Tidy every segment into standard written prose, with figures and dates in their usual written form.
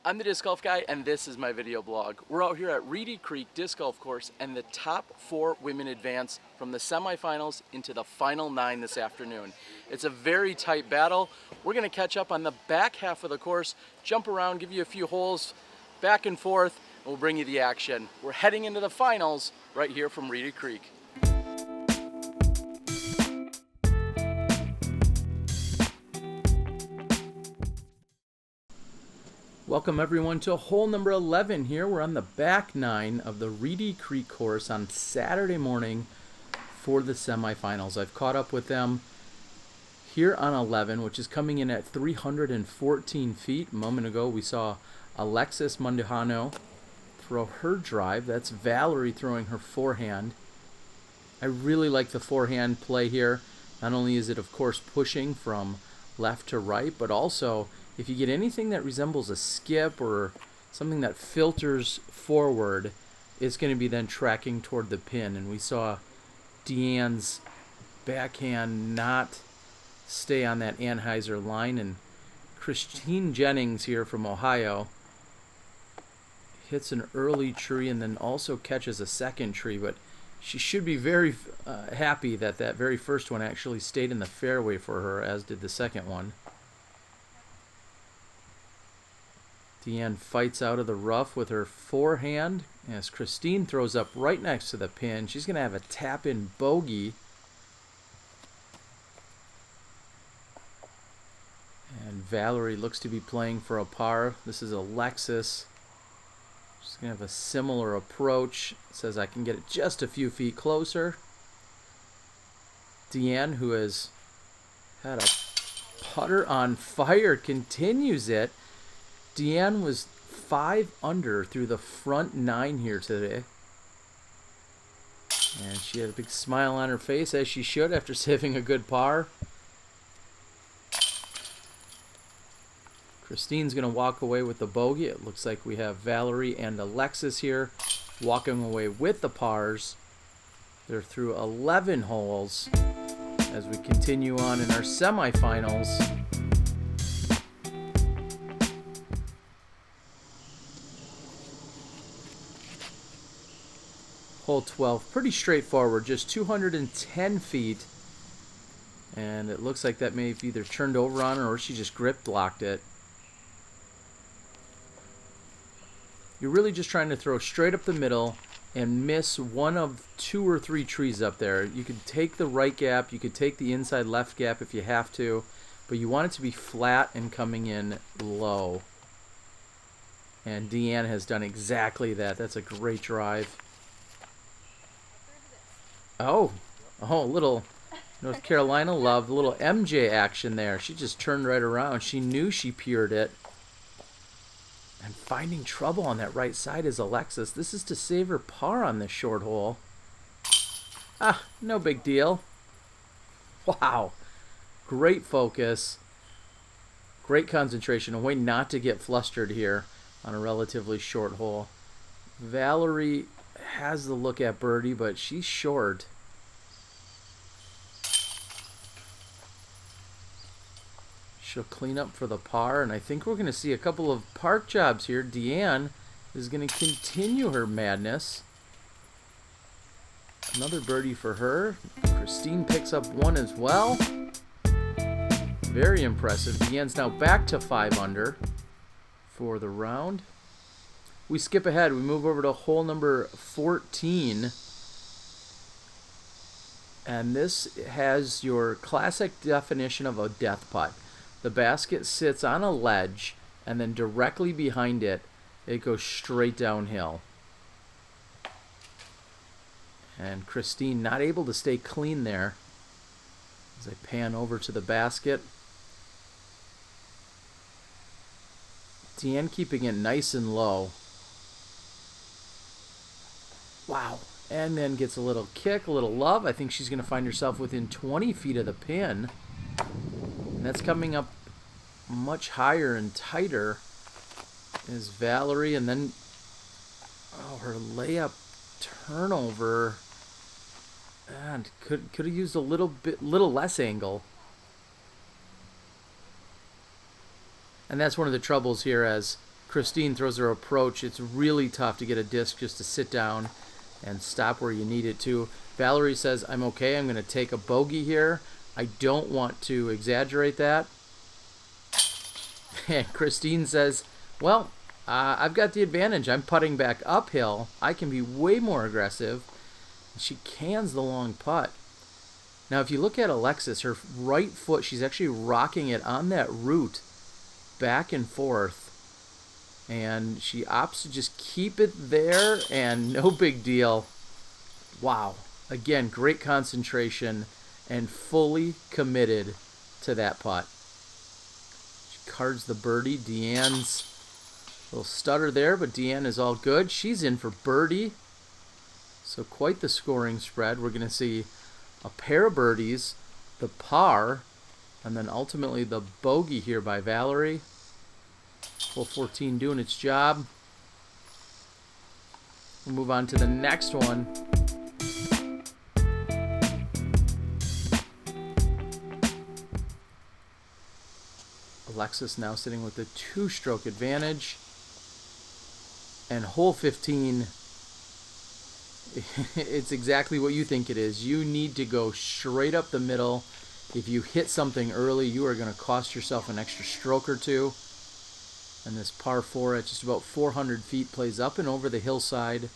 I'm the Disc Golf Guy, and this is my video blog. We're out here at Reedy Creek Disc Golf Course, and the top 4 women advance from the semifinals into the final 9 this afternoon. It's a very tight battle. We're going to catch up on the back half of the course, jump around, give you a few holes back and forth, and we'll bring you the action. We're heading into the finals right here from Reedy Creek. Welcome everyone to hole number 11 here. We're on the back 9 of the Reedy Creek course on Saturday morning for the semifinals. I've caught up with them here on 11, which is coming in at 314 feet. A moment ago we saw Alexis Mandujano throw her drive. That's Valerie throwing her forehand. I really like the forehand play here. Not only is it of course pushing from left to right, but also if you get anything that resembles a skip or something that filters forward, it's going to be then tracking toward the pin. And we saw Deann's backhand not stay on that Anheuser line. And Jennings here from Ohio hits an early tree and then also catches a second tree. But she should be very happy that that very first one actually stayed in the fairway for her, as did the second one. Deann fights out of the rough with her forehand as Christine throws up right next to the pin. She's going to have a tap-in bogey. And Valerie looks to be playing for a par. This is Alexis. She's going to have a similar approach. Says I can get it just a few feet closer. Deann, who has had a putter on fire, continues it. Deann was 5 under through the front 9 here today. And she had a big smile on her face, as she should, after saving a good par. Christine's going to walk away with the bogey. It looks like we have Valerie and Alexis here walking away with the pars. They're through 11 holes as we continue on in our semifinals. Hole 12, pretty straightforward, just 210 feet. And it looks like that may have either turned over on her or she just grip blocked it. You're really just trying to throw straight up the middle and miss one of 2 or 3 trees up there. You could take the right gap, you could take the inside left gap if you have to, but you want it to be flat and coming in low. And Deann has done exactly that. That's a great drive. Oh, little North Carolina love, a little MJ action there. She just turned right around. She knew she peered it. And finding trouble on that right side is Alexis. This is to save her par on this short hole. No big deal. Wow. Great focus. Great concentration. A way not to get flustered here on a relatively short hole. Valerie has the look at birdie, but she's short. She'll clean up for the par, and I think we're going to see a couple of park jobs here. Deann is going to continue her madness. Another birdie for her. Christine picks up one as well. Very impressive. Deann's now back to 5 under for the round. We skip ahead. We move over to hole number 14. And this has your classic definition of a death putt. The basket sits on a ledge, and then directly behind it, it goes straight downhill. And Christine not able to stay clean there. As I pan over to the basket. Deann keeping it nice and low. Wow. And then gets a little kick, a little love. I think she's going to find herself within 20 feet of the pin. And that's coming up much higher and tighter is Valerie. And then, her layup turnover. And could have used a little less angle. And that's one of the troubles here, as Christine throws her approach, it's really tough to get a disc just to sit down and stop where you need it to. Valerie says, I'm okay, I'm going to take a bogey here. I don't want to exaggerate that. And Christine says, well, I've got the advantage. I'm putting back uphill. I can be way more aggressive. She cans the long putt. Now, if you look at Alexis, her right foot, she's actually rocking it on that root back and forth. And she opts to just keep it there, and no big deal. Wow. Again, great concentration and fully committed to that putt. She cards the birdie. Deann's little stutter there, but Deann is all good. She's in for birdie. So quite the scoring spread. We're going to see a pair of birdies, the par, and then ultimately the bogey here by Valerie. Hole 14 doing its job. We'll move on to the next one. Alexis now sitting with a 2-stroke advantage. And hole 15, it's exactly what you think it is. You need to go straight up the middle. If you hit something early, you are going to cost yourself an extra stroke or two. And this par 4 at just about 400 feet plays up and over the hillside.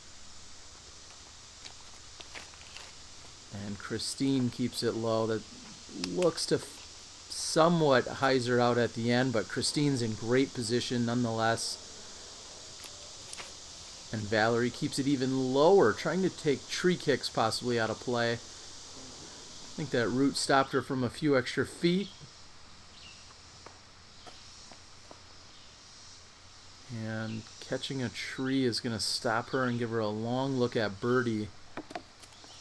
And Christine keeps it low. That looks to somewhat hyzer out at the end, but Christine's in great position nonetheless. And Valerie keeps it even lower, trying to take tree kicks possibly out of play. I think that root stopped her from a few extra feet. And catching a tree is going to stop her and give her a long look at birdie.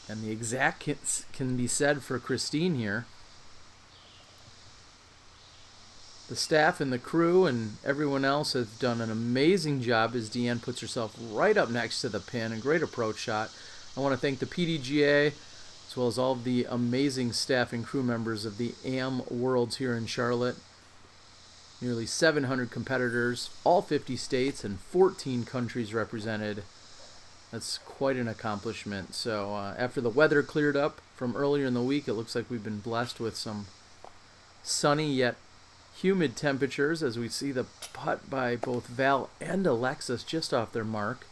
And the exact can be said for Christine here. The staff and the crew and everyone else has done an amazing job as Deann puts herself right up next to the pin. A great approach shot. I want to thank the PDGA as well as all of the amazing staff and crew members of the AM Worlds here in Charlotte. Nearly 700 competitors, all 50 states and 14 countries represented. That's quite an accomplishment. So after the weather cleared up from earlier in the week, it looks like we've been blessed with some sunny yet humid temperatures as we see the putt by both Val and Alexis just off their mark.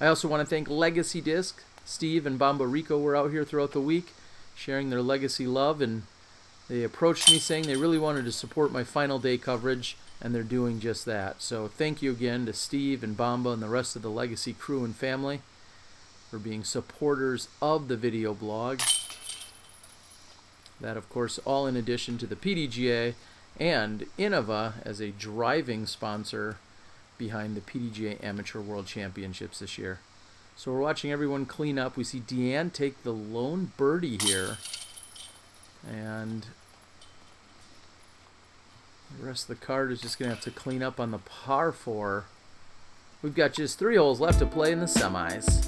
I also want to thank Legacy Disc. Steve and Bamba Rico were out here throughout the week sharing their Legacy love, and they approached me saying they really wanted to support my final day coverage, and they're doing just that. So thank you again to Steve and Bamba and the rest of the Legacy crew and family for being supporters of the video blog. That, of course, all in addition to the PDGA and Innova as a driving sponsor behind the PDGA Amateur World Championships this year. So we're watching everyone clean up. We see Deann take the lone birdie here. And the rest of the card is just going to have to clean up on the par 4. We've got just 3 holes left to play in the semis.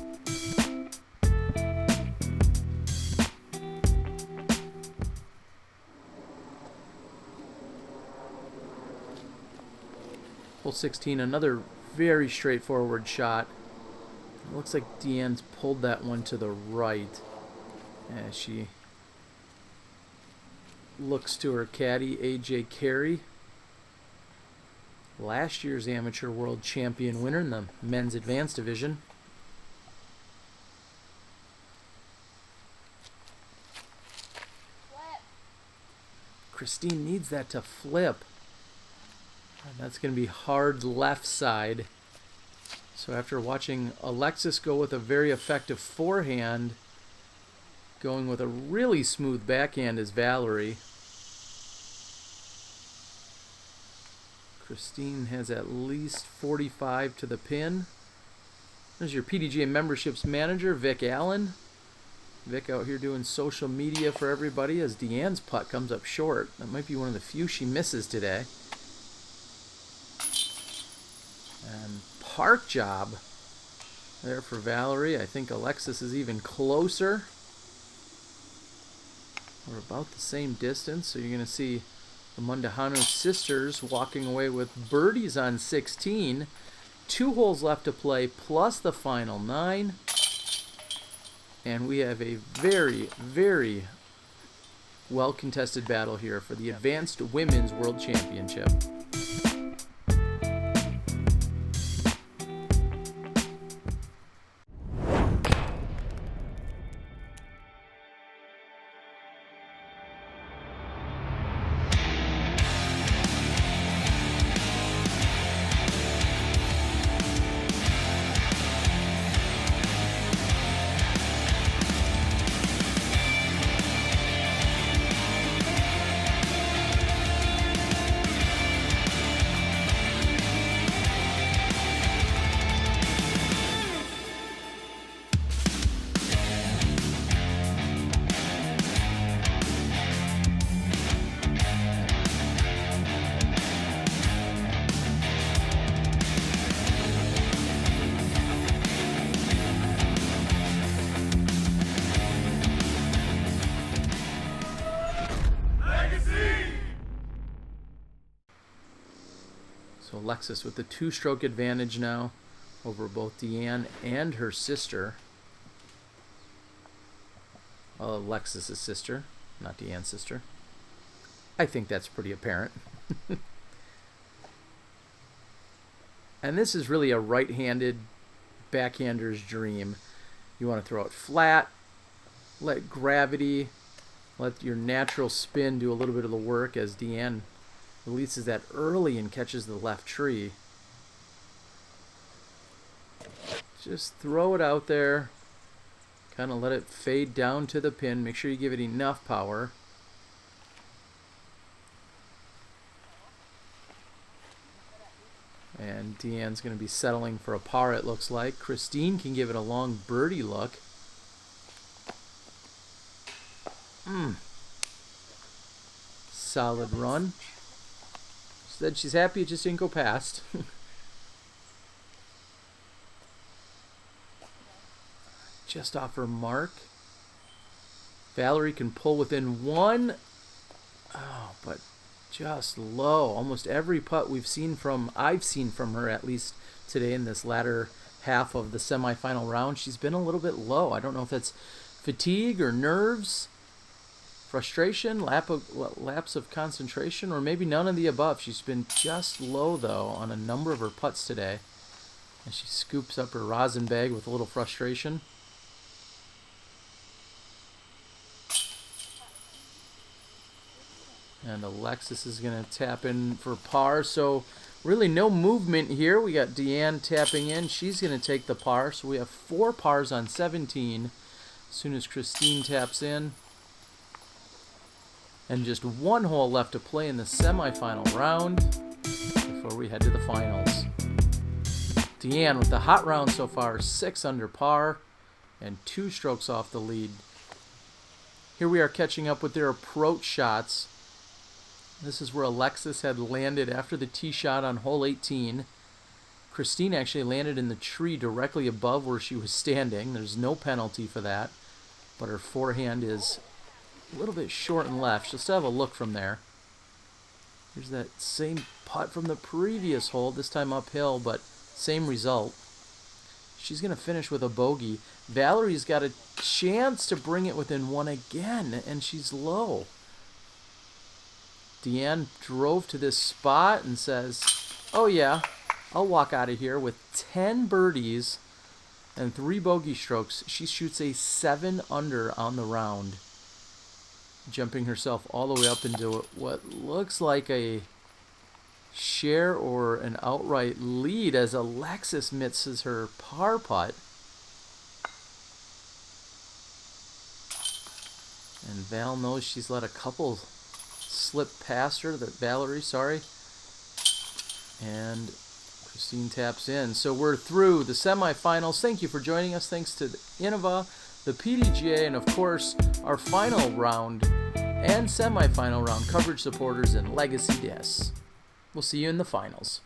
Hole 16, another very straightforward shot. It looks like Deann's pulled that one to the right as she looks to her caddy, AJ Carey. Last year's Amateur World Champion winner in the men's advanced division. Flip. Christine needs that to flip. And that's going to be hard left side. So after watching Alexis go with a very effective forehand, going with a really smooth backhand is Valerie. Christine has at least 45 to the pin. There's your PDGA memberships manager, Vic Allen. Vic out here doing social media for everybody as Deann's putt comes up short. That might be one of the few she misses today. And park job there for Valerie. I think Alexis is even closer. We're about the same distance, so you're going to see The Mandujano sisters walking away with birdies on 16. 2 holes left to play, plus the final 9. And we have a very, very well-contested battle here for the Advanced Women's World Championship. So Alexis with the 2-stroke advantage now over both Deann and her sister. Well, Alexis' sister, not Deann's sister. I think that's pretty apparent. And this is really a right-handed backhander's dream. You want to throw it flat, let gravity, let your natural spin do a little bit of the work as Deann releases that early and catches the left tree. Just throw it out there. Kind of let it fade down to the pin. Make sure you give it enough power. And Deann's going to be settling for a par, it looks like. Christine can give it a long birdie look. Solid run. Said she's happy it just didn't go past. Just off her mark. Valerie can pull within 1. Oh, but just low. Almost every putt I've seen from her, at least today in this latter half of the semifinal round, she's been a little bit low. I don't know if that's fatigue or nerves, frustration, lapse of concentration, or maybe none of the above. She's been just low, though, on a number of her putts today. And she scoops up her rosin bag with a little frustration. And Alexis is going to tap in for par. So really no movement here. We got Deann tapping in. She's going to take the par. So we have 4 pars on 17 as soon as Christine taps in. And just 1 hole left to play in the semifinal round before we head to the finals. Deann with the hot round so far, 6 under par and 2 strokes off the lead. Here we are catching up with their approach shots. This is where Alexis had landed after the tee shot on hole 18. Christine actually landed in the tree directly above where she was standing. There's no penalty for that, but her forehand is a little bit short and left. She'll still have a look from there. Here's that same putt from the previous hole, this time uphill, but same result. She's going to finish with a bogey. Valerie's got a chance to bring it within 1 again, and she's low. Deann drove to this spot and says, oh yeah, I'll walk out of here with 10 birdies and 3 bogey strokes. She shoots a 7 under on the round, jumping herself all the way up into what looks like a share or an outright lead as Alexis misses her par putt. And Val knows she's let a couple slip past her, Valerie, and Christine taps in. So we're through the semifinals. Thank you for joining us. Thanks to Innova, the PDGA, and of course our final round and semifinal round coverage supporters and Legacy Guests. We'll see you in the finals.